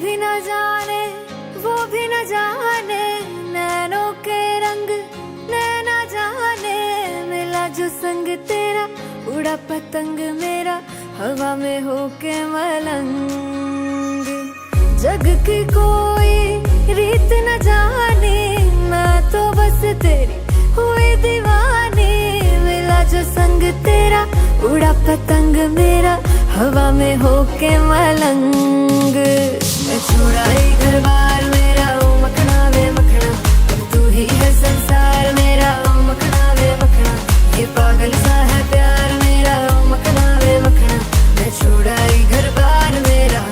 भी न जाने वो भी न जाने, नैनों के रंग नैना जाने। मिला जो संग तेरा उड़ा पतंग मेरा, हवा में होके मलंग। जग की कोई रीत न जाने, मैं तो बस तेरी हुई दीवानी। मिला जो संग तेरा उड़ा पतंग मेरा, हवा में होके मलंग। मैं छुड़ाई घर बार मेरा, ओ मखना वे मखना, अब तू ही है संसार मेरा, ओ मखना वे मखना। ये पागल सा है प्यार मेरा, ओ मखना वे मखना। मैं छुड़ाई घर बार मेरा,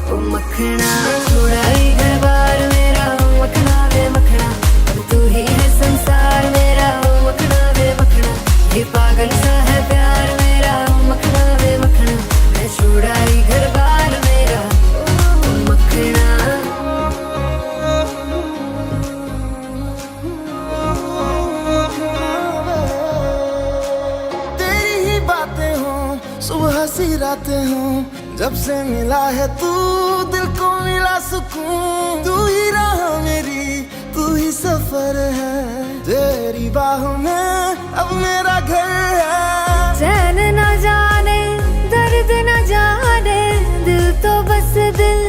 ओ मखना। छुड़ाई घर बार मेरा, ओ मखना वे मखना, अब तू ही है संसार मेरा, ओ मखना वे मखना। ये पागल सा है प्यार मेरा, ओ मखना वे मखना। मैं छुड़ाई घर बार मेरा, ओ मखना। तेरी ही बातें हों, सुबह सी रातें हों, जब से मिला है तू दिल को मिला सुकून। तू ही राह मेरी, तू ही सफर है, तेरी बाहों में अब मेरा घर है। चैन न जाने दर्द न जाने, दिल तो बस दिल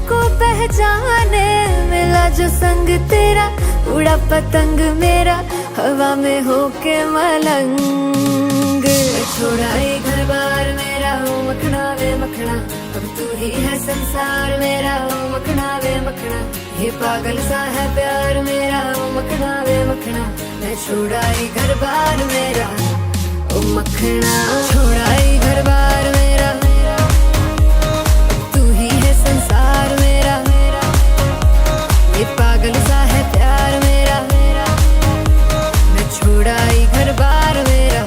को पहचाने। मिला जो संग तेरा उड़ा पतंग मेरा, हवा में होके मलंग। छुड़ाई घर बार मेरा, ओ मखना वे मखना, अब तू ही है संसार मेरा, ओ मखना वे मखना। ये पागल सा है प्यार मेरा, ओ मखना वे मखना। मैं छुड़ाई घर बार मेरा, ओ मखना। छुड़ाई घर बार मेरा, तू ही है संसार मेरा, ये पागल सा है प्यार मेरा। मैं छुड़ाई घर बार मेरा।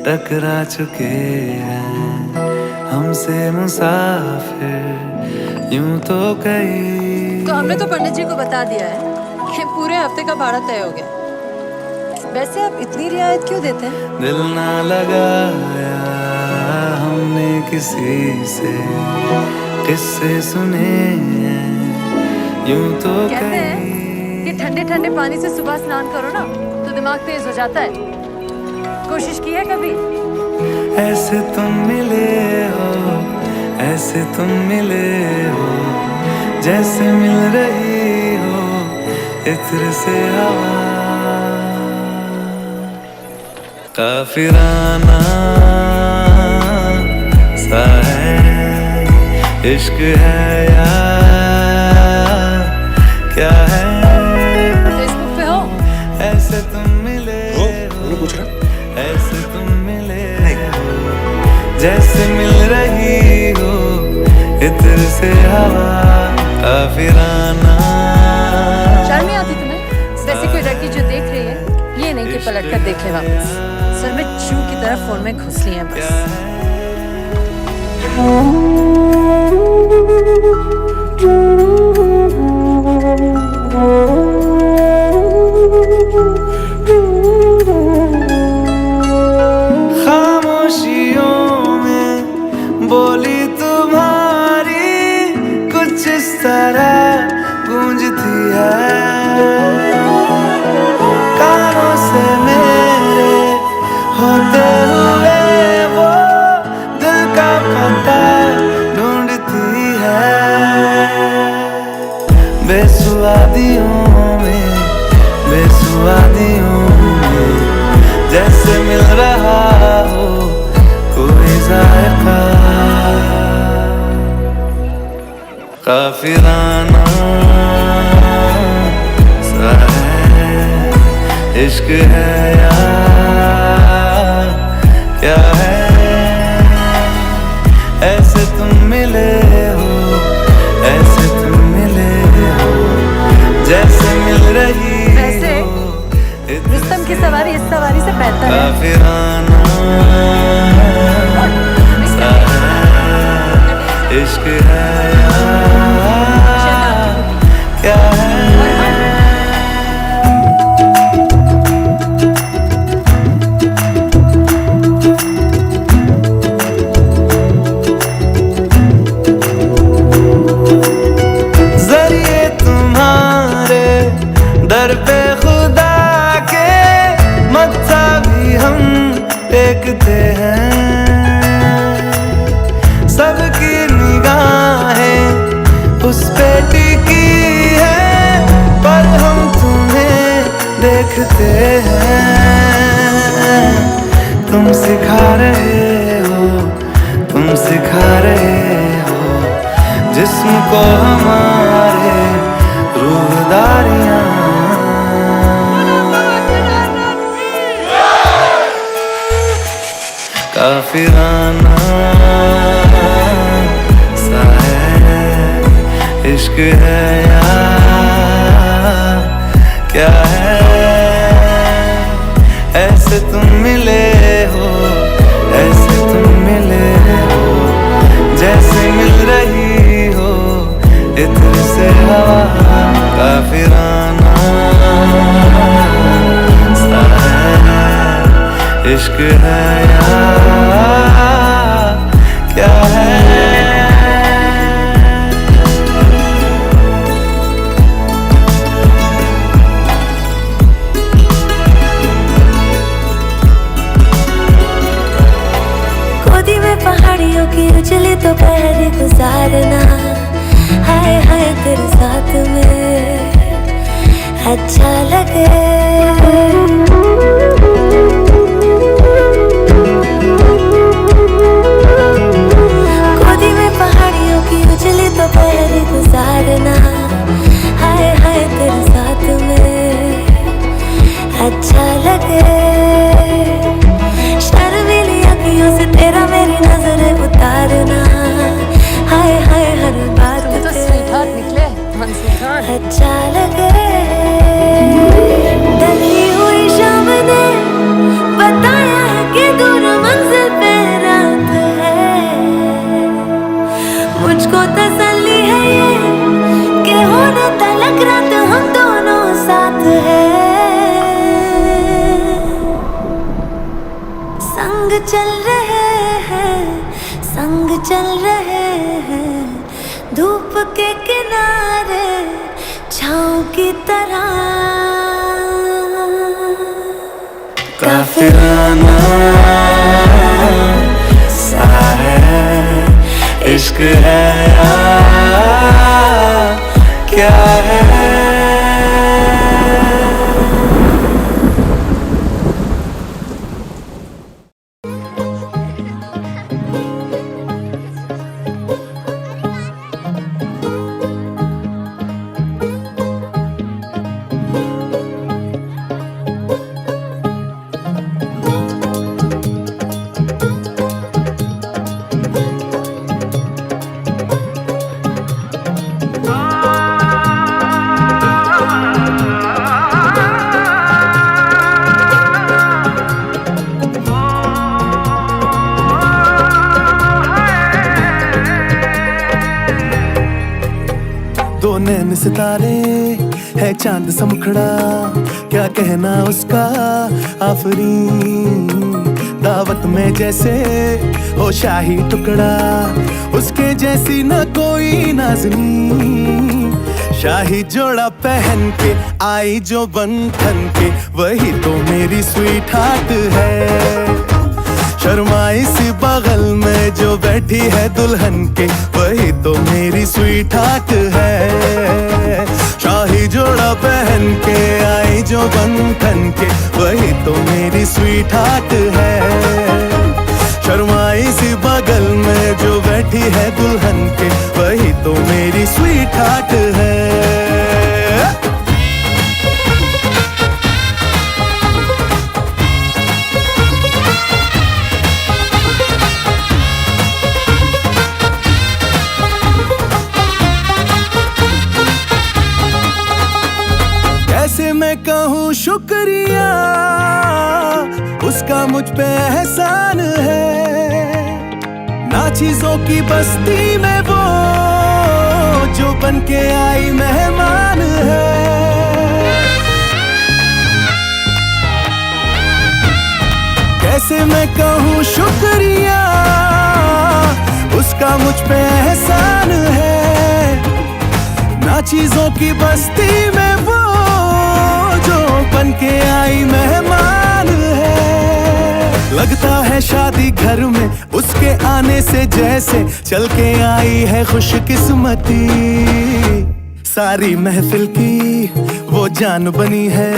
टकरा चुके हैं हमसे मुसाफिर यूं तो कई। तो हमने तो पंडित जी को बता दिया है कि पूरे हफ्ते का भाड़ा तय हो गया। वैसे आप इतनी रियायत क्यों देते हैं? दिल ना लगाया हमने किसी से, किस्से सुने हैं यूं तो कहते हैं कि ठंडे ठंडे पानी से सुबह स्नान करो ना तो दिमाग तेज हो जाता है। कोशिश की है कभी? ऐसे तुम मिले हो, ऐसे तुम मिले हो, जैसे मिल रही हो इत्र से हवा। काफिराना सा है इश्क है या क्या है? फेसबुक पे हो? ऐसे तुम मिले हो, पूछ रहा ऐसे तुम मिले हो, जैसे मिल रही हो इत्र से हवा। काफिराना। शर्म नहीं आती तुम्हें? वैसे कोई लड़की जो देख रही है, ये नहीं कि पलट कर देख ले वापस। सर में चू की तरह फोन में घुस ली है बस। बोली तुम्हारी कुछ इस तरह गूंजती है, कानों से मेरे होते हुए वो दिल का पता ढूंढती जैसे मिल रहा हो कोई जायका। काफिराना सा है इश्क है या क्या है, ऐसे तुम मिले हो, ऐसे तुम मिले हो, जैसे मिल रही वैसे रुस्तम की सवारी इस सवारी से बेहतर है। काफिराना सा है इश्क है या क्या है। जरिए तुम्हारे दर पे खुदा के मत्था भी हम टेकते हैं। सबकी निगाहें उस पे टिकी है, पर हम तुम्हें देखते हैं। तुम सिखा रहे हो, तुम सिखा रहे हो जिस्म को हमारे रूहदारियां। काफिराना सा है इश्क है या क्या है, ऐसे तुम मिले हो, ऐसे तुम मिले हो, जैसे मिल रही हो इत्र से हवा। काफिराना सा है इश्क है या क्या है। गोदी में पहाड़ियों की उजली तो पहले गुजारना, हाय हाय तेरे साथ में अच्छा लगे। गोदी में पहाड़ियों की उजली तो पहले गुजारना, हाय हाय तेरे साथ में अच्छा लगे। शर्मीली अखियों से तेरा मेरी नजरें उतारना, हाय हाय हर बात तो स्वीटहार्ट निकले मनसूखान। अच्छा लगे। ढली हुई शाम ने बताया है कि दूर मंजिल पे रात है। मुझको तसल्ली है ये कि होने तलक रात हम दोनों साथ हैं। संग चल रहे हैं, संग चल रहे हैं, धूप के किनारे छाँव की तरह। काफिराना सा है इश्क है या क्या है। दो नैन सितारे है चांद सा मुखड़ा, क्या कहना उसका आफरीन। दावत में जैसे हो शाही टुकड़ा, उसके जैसी न कोई नाज़नीन। शाही जोड़ा पहन के आई जो बन ठन के, वही तो मेरी स्वीट हार्ट है। शर्माई सी बगल में जो बैठी है दुल्हन के, वही तो मेरी स्वीट हार्ट है। शाही जोड़ा पहन के आई जो बन ठन के, वही तो मेरी स्वीट हार्ट है। शर्माई सी बगल में जो बैठी है दुल्हन के, वही तो मेरी स्वीट हार्ट है। कैसे मैं कहूँ शुक्रिया, उसका मुझ पे एहसान है। ना चीजों की बस्ती में वो जो बन के आई मेहमान है। कैसे मैं कहूँ शुक्रिया, उसका मुझ पे एहसान है। ना चीजों की बस्ती में वो जो बन के आई मेहमान है। लगता है शादी घर में उसके आने से जैसे चल के आई है खुशकिस्मती। सारी महफिल की वो जान बनी है,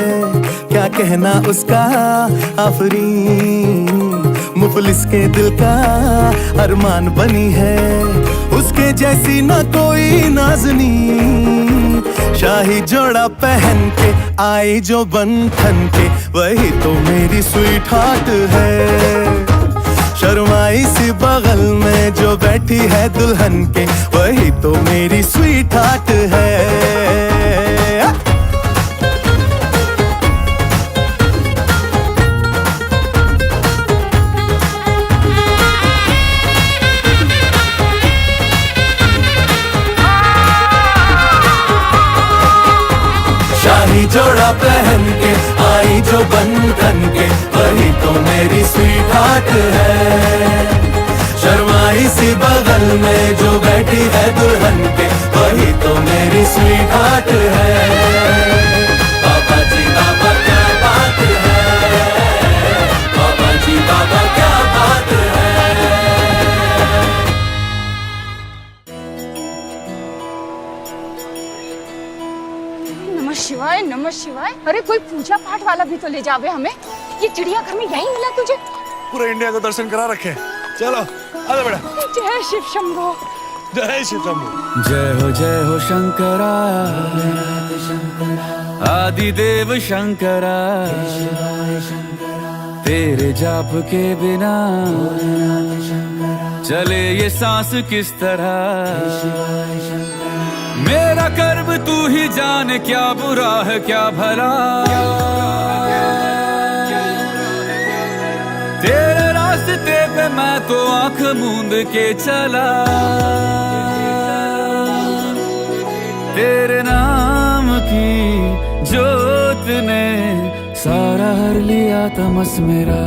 क्या कहना उसका आफरीन। मुफलिस के दिल का अरमान बनी है, उसके जैसी ना कोई नाज़नी। शाही जोड़ा पहन के आई जो बंधन के, वही तो मेरी स्वीट हार्ट है। शर्माई सी बगल में जो बैठी है दुल्हन के, वही तो मेरी स्वीट हार्ट है। शाही जोड़ा पहन के आई जो बंधन के, वही तो मेरी स्वीट हार्ट है। शर्माई सी बगल में जो बैठी है दुल्हन के, वही तो मेरी स्वीट हार्ट है। बाबा जी बाबा क्या बात है, बाबा जी बाबा क्या बात है। शिवाय नमः शिवाय। अरे कोई पूजा पाठ वाला भी तो ले जावे हमें। ये चिड़ियाघर में यही मिला तुझे? पूरे इंडिया को दर्शन करा रखे। चलो आजा बेटा। जय शिव शंभो। जय शिव शंभो। जय हो शंकरा, आदिदेव शंकरा। तेरे जाप के बिना चले ये सांस किस तरह। मेरा कर्म तू ही जाने, क्या बुरा है क्या भला। तेरे रास्ते पे मैं तो आंख मूंद के चला। तेरे नाम की जोत ने सारा हर लिया तमस मेरा।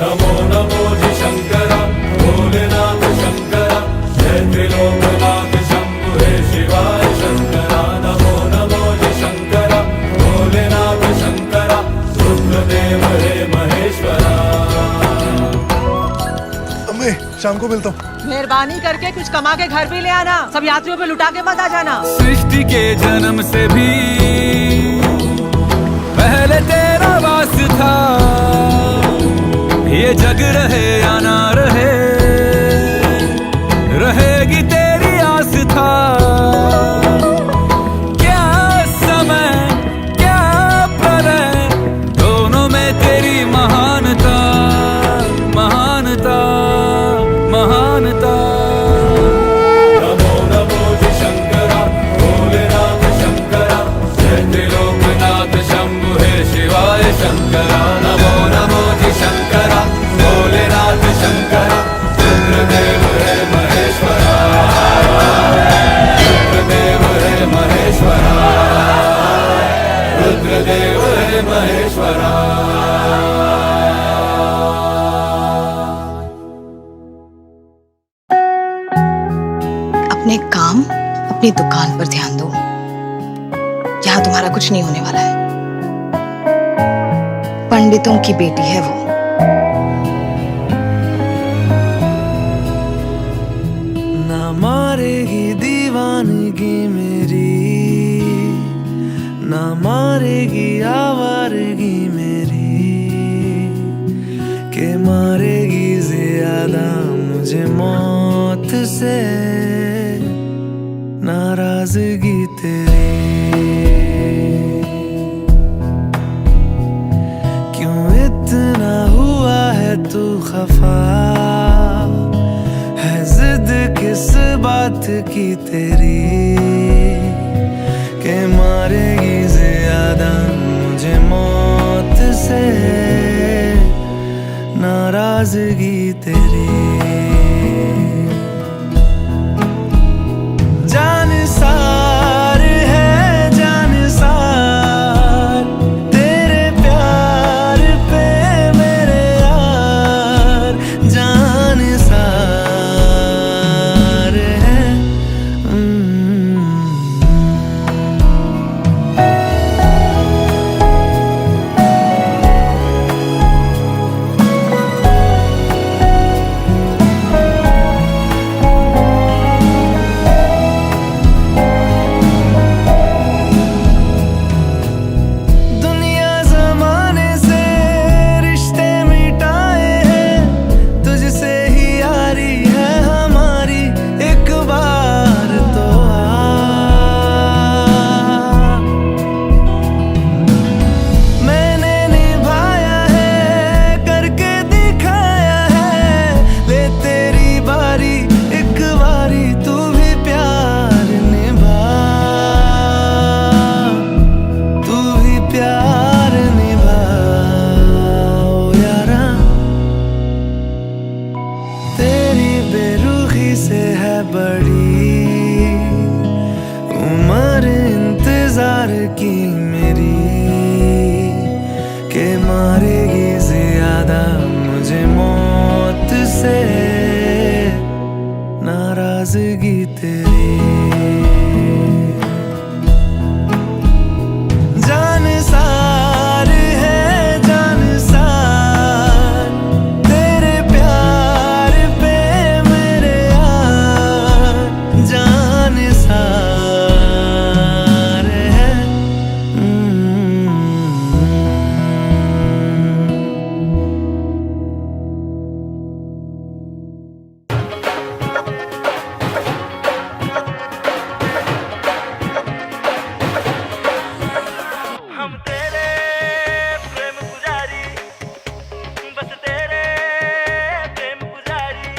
नमो नमो जी शंकरा, भोलेनाथ शंकरा, जय त्रिलोकनाथ शंभु हे शिवाय शंकरा। नमो नमो जी शंकरा, भोलेनाथ शंकरा, रुद्रदेव हे महेश्वरा। अम्मी शाम को मिलता हूँ। मेहरबानी करके कुछ कमा के घर भी ले आना, सब यात्रियों पे लुटा के मत आ जाना। सृष्टि के जन्म से भी पहले तेरा वास था। ये जग रहे या ना रहे, रहेगी तेरी आस था। क्या समय क्या प्रलय, दोनों में तेरी महानता महानता महानता। नमो नमो जी शंकरा, भोलेनाथ शंकरा, जय त्रिलोकनाथ शंभु हे शिवाय शंकरा। नमो नमो जी शंकरा, भोलेनाथ शंकरा, रुद्रदेव हे महेश्वरा। रुद्रदेव हे महेश्वरा, रुद्रदेव हे महेश्वरा। अपने काम अपनी दुकान पर ध्यान दो, यहाँ तुम्हारा कुछ नहीं होने वाला है। पंडितों की बेटी है वो। ना मारेगी दीवानगी मेरी, ना मारेगी आवारगी मेरी। तू खफा है, जिद किस बात की तेरी के मारेगी ज्यादा मुझे मौत से नाराजगी तेरी। जान सार है जान सार तेरे प्यार पे मेरे यार, जान सार है। दुनिया जमाने से रिश्ते मिटाए हैं, तुझसे ही यारी है हमारी, एक बार तो आ। मैंने निभाया है करके दिखाया है, ले तेरी बारी एक बारी तू भी प्यार निभा, तू भी प्यार निभा ओ यारा। तेरी बेरुखी से है बड़ी उम्र इंतजार की मेरी, के मारेगी ज्यादा मुझे मौत से नाराजगी तेरी। जान सार है जान सार तेरे प्यार पे मेरे यार, जान सार है। हम तेरे प्रेम पुजारी, बस तेरे प्रेम पुजारी।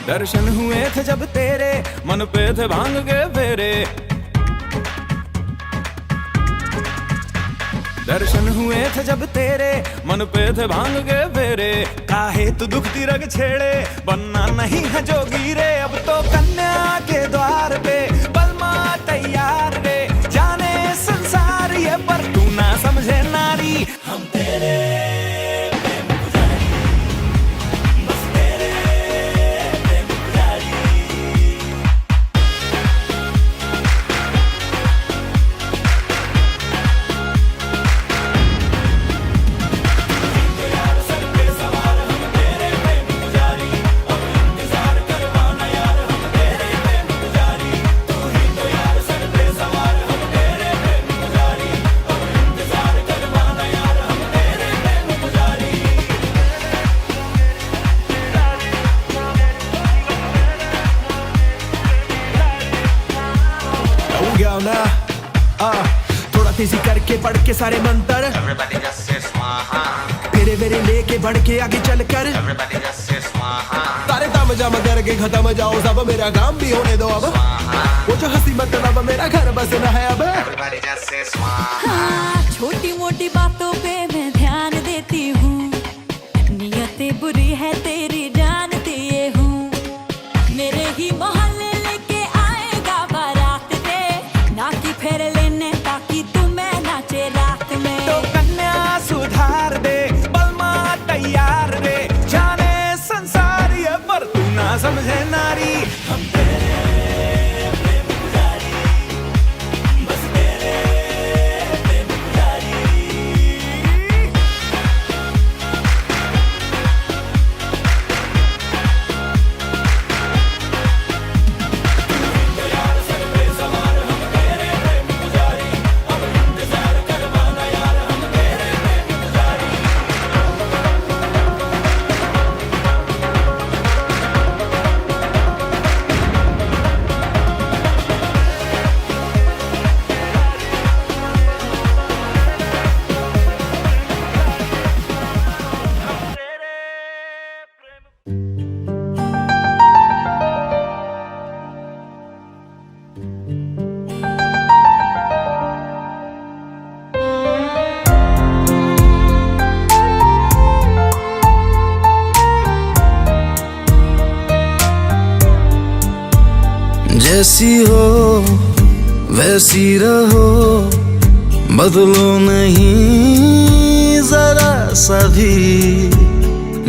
दर्शन हुए थे जब तेरे मन पे थे भांग के फेरे, दर्शन हुए थे जब तेरे मन पे थे भांग के फेरे। काहे तू दुखती रग छेड़े बनना नहीं है जोगी रे, अब तो कन्या के द्वार पे बलमा तैयार रे, जाने संसार ये पर तू ना समझे नारी। हम तेरे प्रेम पुजारी, बस तेरे प्रेम पुजारी। थोड़ा तेजी करके पढ़ के सारे मंत्र, तेरे मेरे लेके बढ़ के आगे चल कर, तारे ताम जाम करके खत्म जाओ सब, मेरा काम भी होने दो अब, वो जो हंसी मतलब मेरा घर बसना है अब। हाँ, छोटी मोटी बातों पे मैं ध्यान देती हूँ, नियतें बुरी है तेरी जानती ये हूँ, मेरे ही मोहल्ले लेके आएगा बारात रे, ना कि फेर लेने ताकि तुम्हें नाचे रात में। तो कन्या सुधार दे बलमा तैयार रे, जाने संसार ये पर तू ना समझे नारी। हम तेरे प्रेम पुजारी, बस तेरे प्रेम पुजारी। जैसी हो वैसी रहो, बदलो नहीं जरा सा भी।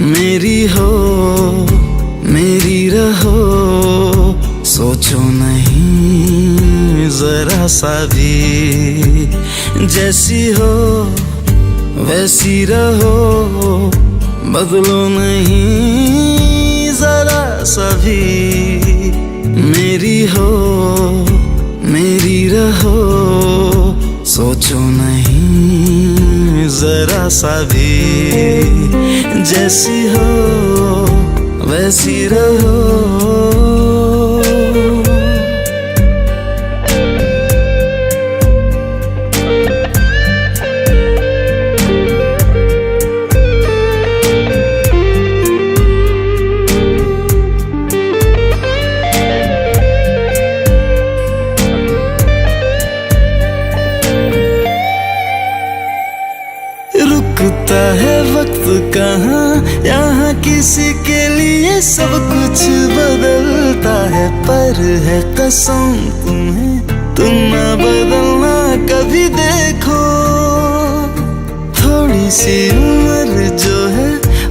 मेरी हो मेरी रहो, सोचो नहीं जरा सा भी। जैसी हो वैसी रहो, बदलो नहीं जरा सा भी। मेरी हो मेरी रहो, सोचो नहीं जरा सा भी। जैसी हो वैसी रहो। रुकता है वक्त कहाँ, यहाँ किसी के लिए सब कुछ बदलता है। पर है कसम तुम्हें, तुम ना बदलना कभी। देखो थोड़ी सी उम्र जो है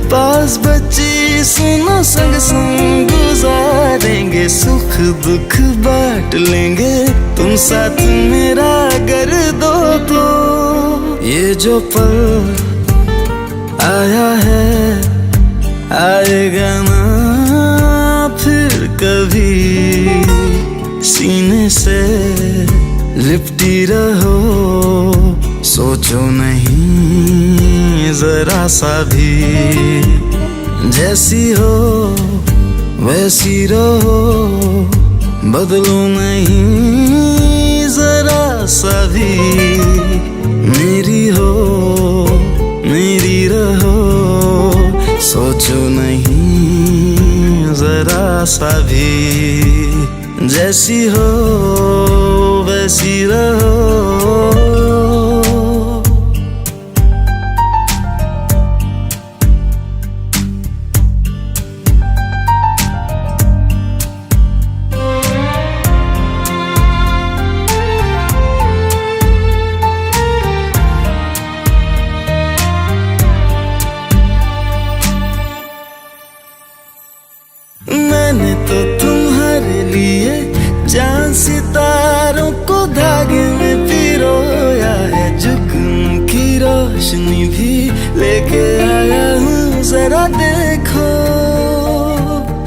पास बची, सुनो संग संग गुजारेंगे। सुख दुख बांट लेंगे, तुम साथ मेरा कर दो तो। ये जो पल आया है आएगा ना फिर कभी। सीने से लिपटी रहो, सोचो नहीं जरा सा भी। जैसी हो वैसी रहो, बदलो नहीं जरा सा भी। मेरी हो मेरी रहो, सोचो नहीं जरा सा भी। जैसी हो वैसी रहो। मैंने तो तुम्हारे लिए चांद सितारों को धागे में पिरोया है। जुगनू की रोशनी भी लेके आया हूँ, जरा देखो।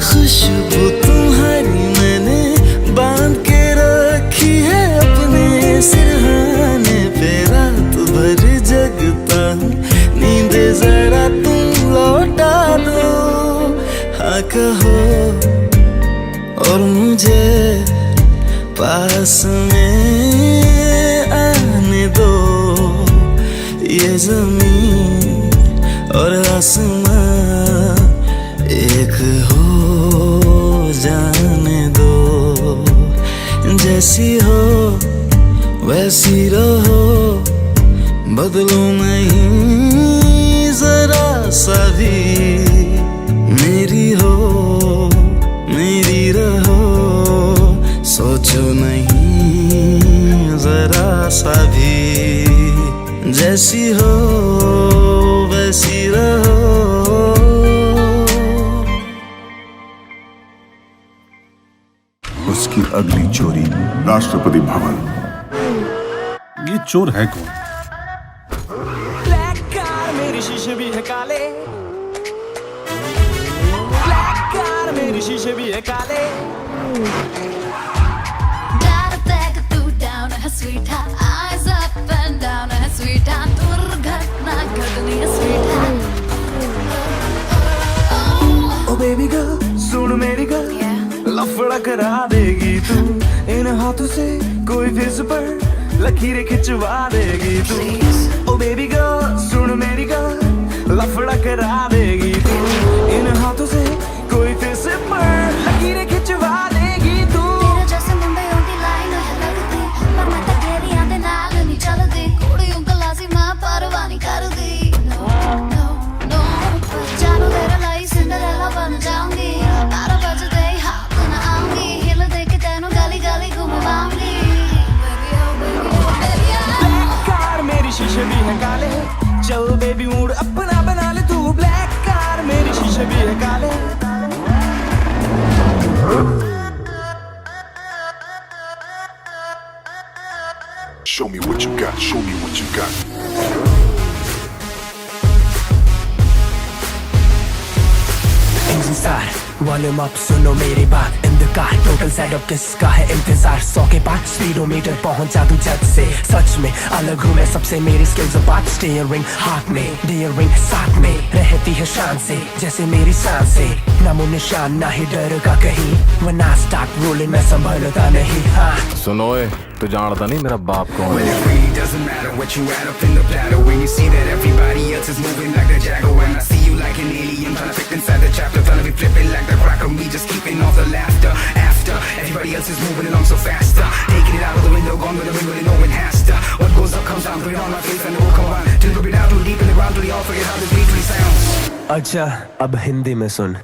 खुशबू तुम्हारी मैंने बांध के रखी है अपने सिरहाने पे। रात भर जगता हूँ, नींद जरा तुम लौटा दो। हाँ कहो और मुझे पास में आने दो। ये जमीन और आसमां एक हो जाने दो। जैसी हो वैसी रहो, बदलो नहीं जरा सा भी। मेरी हो मेरी रहो, सोचो नहीं जरा सा भी। जैसी हो वैसी रहो। उसकी अगली चोरी राष्ट्रपति भवन। ये चोर है कौन? ब्लैक कार मेरी शीशे भी है काले, ब्लैक कार मेरी शीशे भी है काले। Sweetheart, eyes up and down, sweetheart, दुर्घटना घटनी है sweetheart. ओ बेबी गर्ल सुन मेरी गर्ल, लफड़ा करा देगी तू। इन हाथों से कोई फेस पर लकीरें खिंचवा देगी तू। ओ बेबी गर्ल सुन मेरी गर्ल, लफड़ा करा देगी तू। इन हाथों से कोई फेस पर लकीरें खिंचवा देगी तू। तेरे जैसे मुंडे की लाइन है लगती, पर मैं तो तेरियां दे नाल नहीं चलदी। कुड़ियों गल्लां सी मैं परवाह नहीं करदी। No, no, जानो तेरे लाई सिंडरेला बन जाऊंगी। 12 बजदे हाथ ना आऊंगी, हिल दे के तेनू गली वॉल्यूम अप सुनो मेरी बात in the car total setup किसका है इंतजार 100 के पार स्पीडोमीटर पहुंचा तू जज से सच में अलग हूँ मैं सबसे मेरी स्किल्स बात स्टीयरिंग हाथ में डियरिंग साथ में रहती है शान से जैसे मेरी सांसें नामो निशान ना ही डर का कहीं when I start rolling मैं संभलता नहीं हाँ सुनो तू जानता नहीं मेरा बाप कौन है doesn't matter what you add up in the platter when you see that everybody else is moving like the Jaguar and I see you like an alien trying to fit inside the chapter trying to be flipping like the crack of me just keeping off the laughter after everybody else is moving along so faster taking it out of the window gone with the wind but no one has to what goes up comes down put it on my face and it will come on till go be down too deep in the ground till they all forget how this beat really sounds अच्छा अब हिंदी में सुन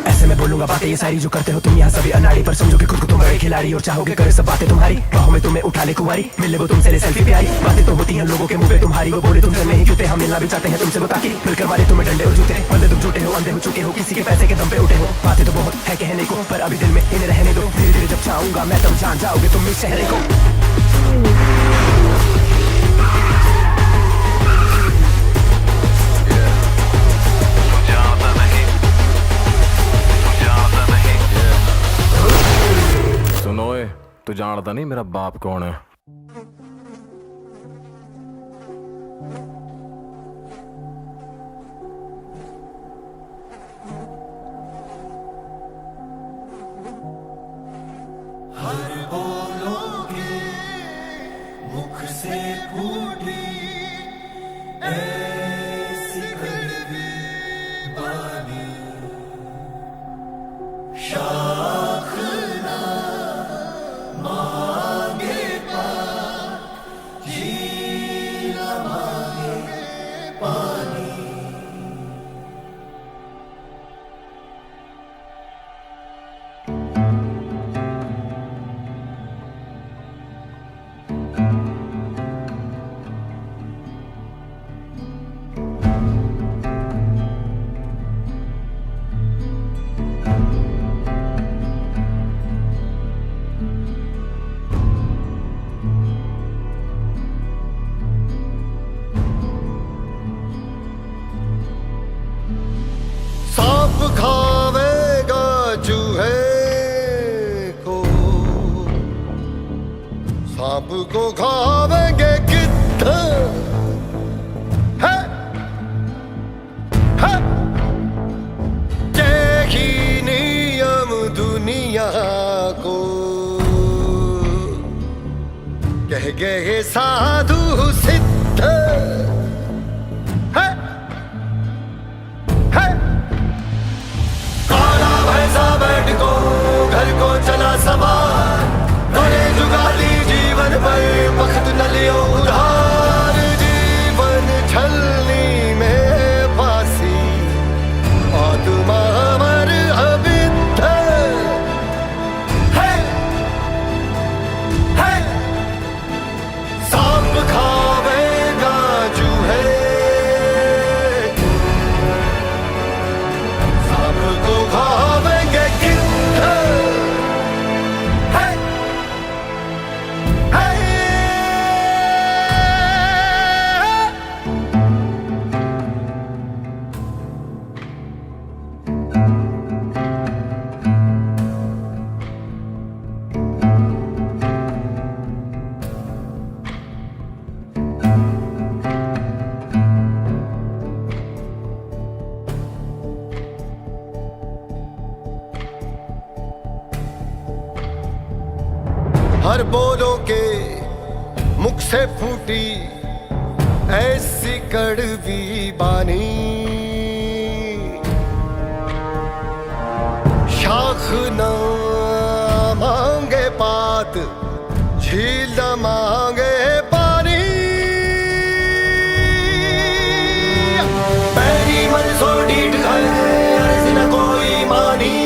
ऐसे मैं बोलूंगा बातें ये सारी जो करते हो तुम यहाँ सभी अनाड़ी पर समझो कि खुद को तुम बड़े खिलाड़ी और चाहोगे करे सब बातें तुम्हारी बाहों में तुम्हें उठा ले कुंवारी मिल ले वो तुमसे ले सेल्फी प्यारी बातें तो होती हैं लोगों के मुंह पे तुम्हारी वो बोले तुमसे नहीं क्यों हम मिलना भी चाहते हैं तुमसे वो ताकि मिलकर वाले तुम्हें डंडे और जूते बंदे तुम झूठे हो अंधे हो चुके हो किसी के पैसे के दम पे उठे हो बातें तो बहुत है कहने को पर अभी दिल में इन्हें रहने दो धीरे धीरे जब चाहूंगा मैं तब जान जाओगे तुम इस चेहरे को तू जानता नहीं मेरा बाप कौन है हर बोलोगे मुख से फूटी ऐसी कड़वी बानी शाख ना मांगे पानी जी ना मांगे पानी खावेगा चूहे को सांप को खावेंगे कितने है यही नियम दुनिया को कह गए साधु सिद्ध घर को चला सवार बड़े जुगाली जीवन पर वक्त न लियो उधार जीवन छलनी में फांसी आत्मा अमर अविद्ध है सांप खावेगा चूहे सांप को खावेंगे हर बोलों के मुख से फूटी ऐसी कड़वी बानी शाख न मांगे पात झील न मांगे पानी पैरी मन सो डीट अर्ज न कोई मानी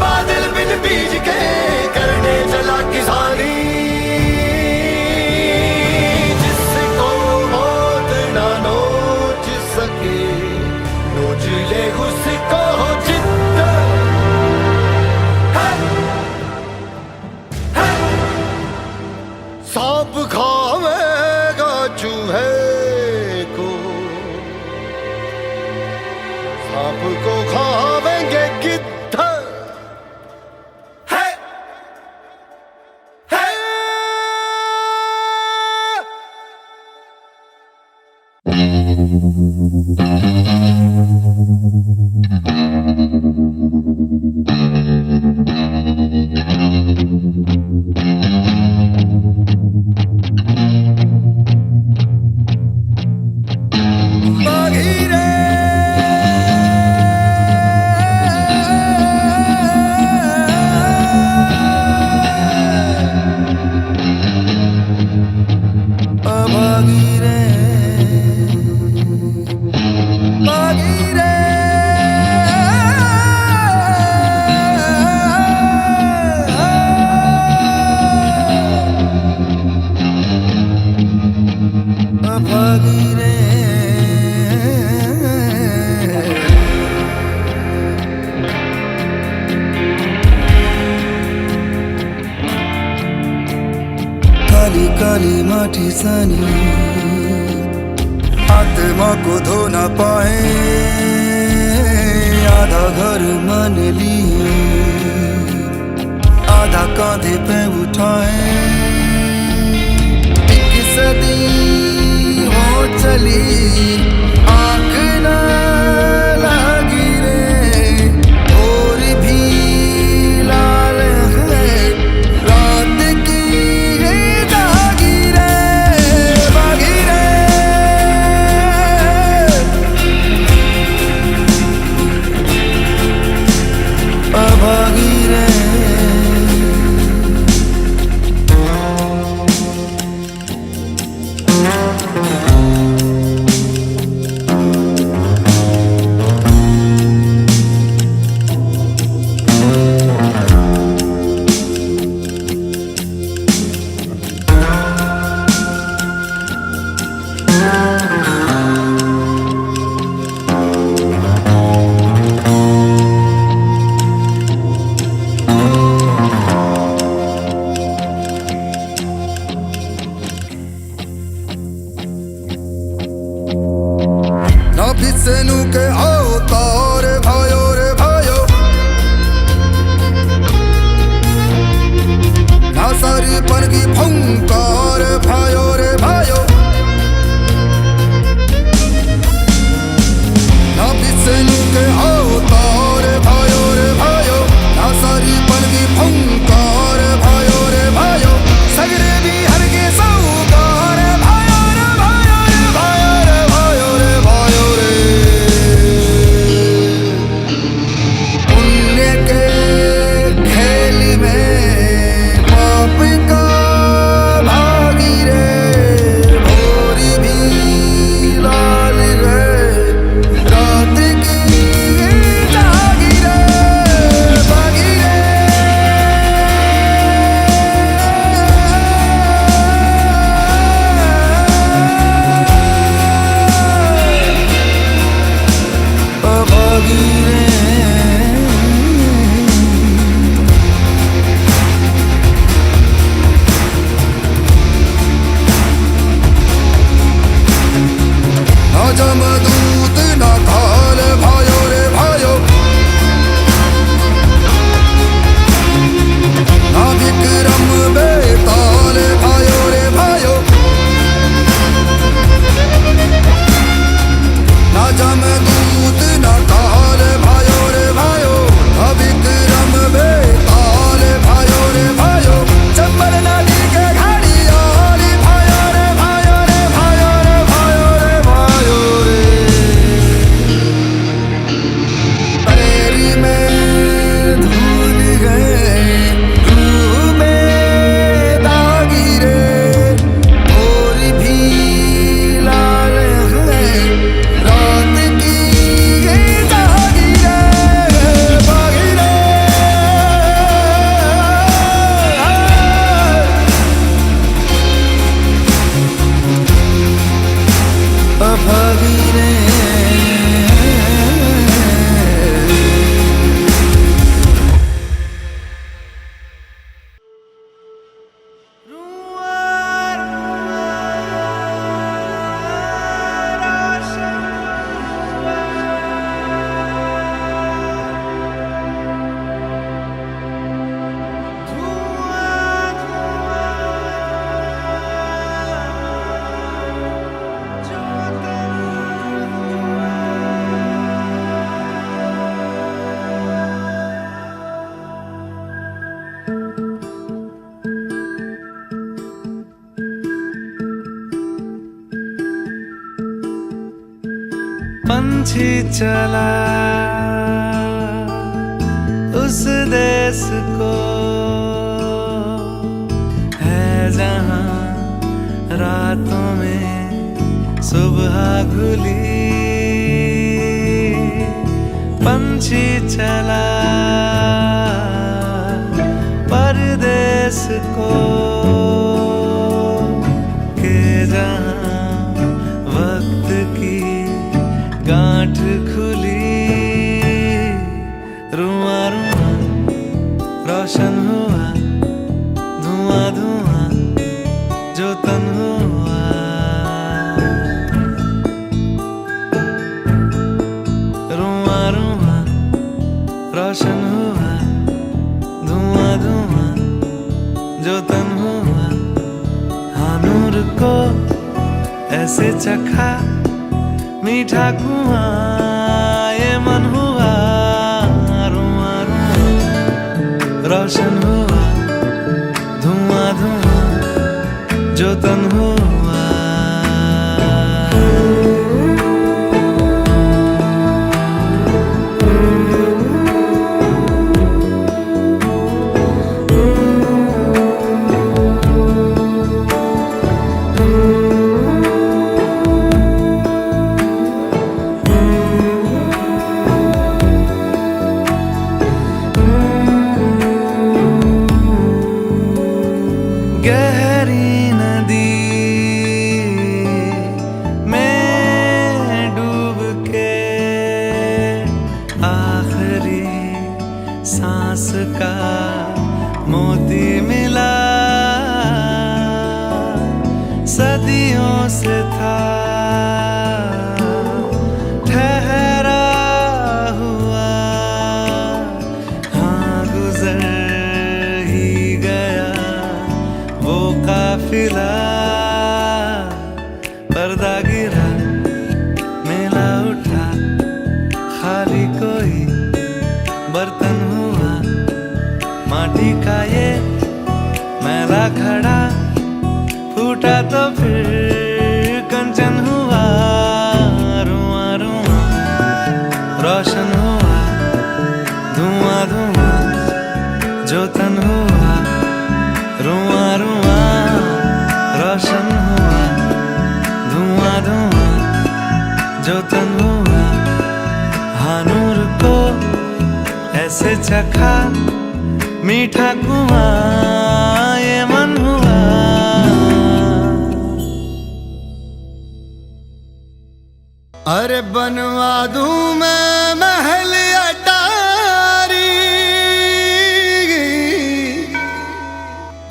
बादल बिन बीज के करने चला किसानी जिसको मौत ना नोच सके नोच ले उसको जिद्द है सांप खावेगा चूहे को को खावेंगे गिद्ध। है काली काली माटी सानी आत्मा को धो ना पाए, आधा घर मान लिए आधा कांधे पे उठाए। एक सदी हो चली आंख ना लगी रे, और भी लाल है रात की जागीरे, बागीरे। अभागीरे फिसनु के अवतार भयो रे भयो, नासारी पर की फंकार भयो रे भयो। ना फिसनु के अवतार भयो रे भयो, नासारी पर की फंकार भयो रे भयो। सगरे भी हर के सौकार भयो रे भयो रे भयो रे भयो रे भयो रे। पुण्य के खेल में पाप का पंछी चला उस देश को है जहां रातों में सुबह घुली। पंछी चला परदेश को के जहां वक्त की गांठ खुली। रुआ रुआ रोशन हुआ धुआं धुआं जो तन हुआ। रुआ रुआ रोशन हुआ धुआं धुआं जो तन हुआ। हाँ नूर को ऐसे चखा मीठा कुआं ये मन हुआ। रुआ रुआ रोशन हुआ धुआं धुआं जो तन हुआ। गहरी नदी में डूब के आखिरी सांस का मोती मिला। सदियों से था ठहरा हुआ। हाँ गुजर ही गया वो काफिला। पर्दा गिरा मेला उठा खाली कोई बर्तन हुआ। माटी का ये मैला घड़ा फूटा तो फिर कंचन हुआ। रुआ रुआ रोशन हुआ धुआं धुआं जो तन हुआ। रुआ रुआ रोशन हुआ धुआं धुआं जो तन हुआ। हाँ नूर को ऐसे चखा मीठा कुआं ये मन हुआ। अरे बनवा दूं मैं महल अटारी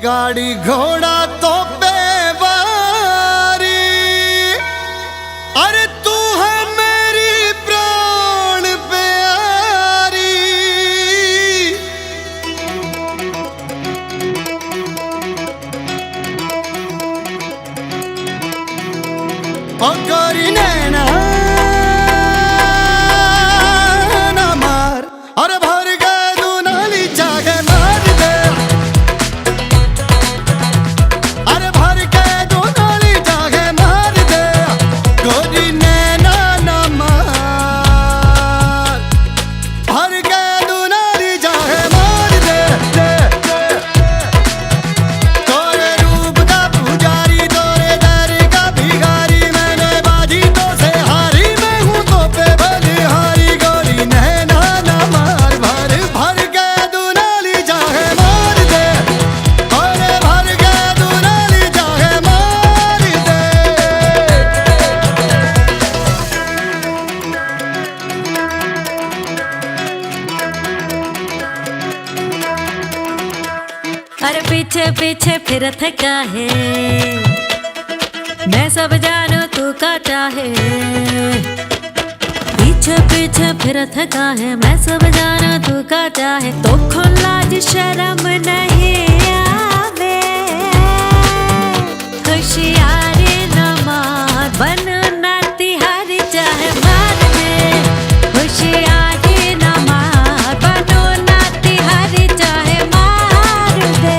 गाड़ी घोड़ा तो बेवारी। अरे तू है मेरी प्राण प्यारी। ओ गोरी नैना ना मार। अरे भर गए तू नाली जाके मार दे। अरे भर गए तू नाली जाके मार दे। गोरी नैना ना मार। भर गए तू नाली जाके मार दे। तोरे रूप का पुजारी तोरे दर का भिखारी। मैंने बाजी तो से हारी मैं हूँ तो पे बलिहारी। गोरी नैना ना मार। भर भर गए तू नाली जाके मार दे। अरे भर गए तू नाली जाके मार दे। अरे पीछे पीछे फिरत काहे मैं सब जानू तू का चाहे। पीछे पीछे फिरत काहे मैं सब जानू तू का चाहे। तो लाज शर्म नहीं आवे होशियारी न मार। बन ना तिहारी चाहे मार दे। होशियारी न मार बनो ना तिहारी चाहे मार दे।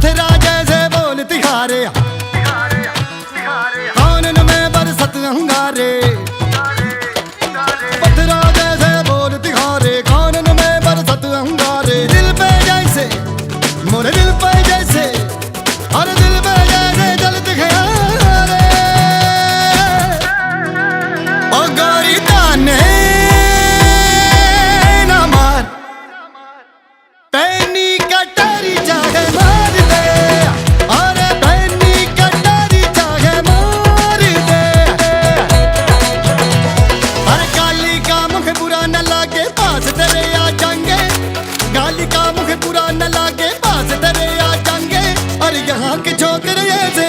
पत्थरा जैसे बोल तिहारे कानन में बरसत अंगारे पत्थरा जैसे बोल तिहारे कानन में बरसत अंगारे दिल पे जैसे मोरे दिल पे जैसे हर दिल पे जैसे जलत खयारे ओ गोरी ताने ना मार पैनी कटारी चाहे मार दे अरे पैनी कटारी चाहे मार दे अरे काली का मुख बुरा न लागे पास तेरे आ जाएंगे काली का मुख बुरा न लागे पास तेरे आ जाएंगे अरे यहाँ के छोकरे ऐसे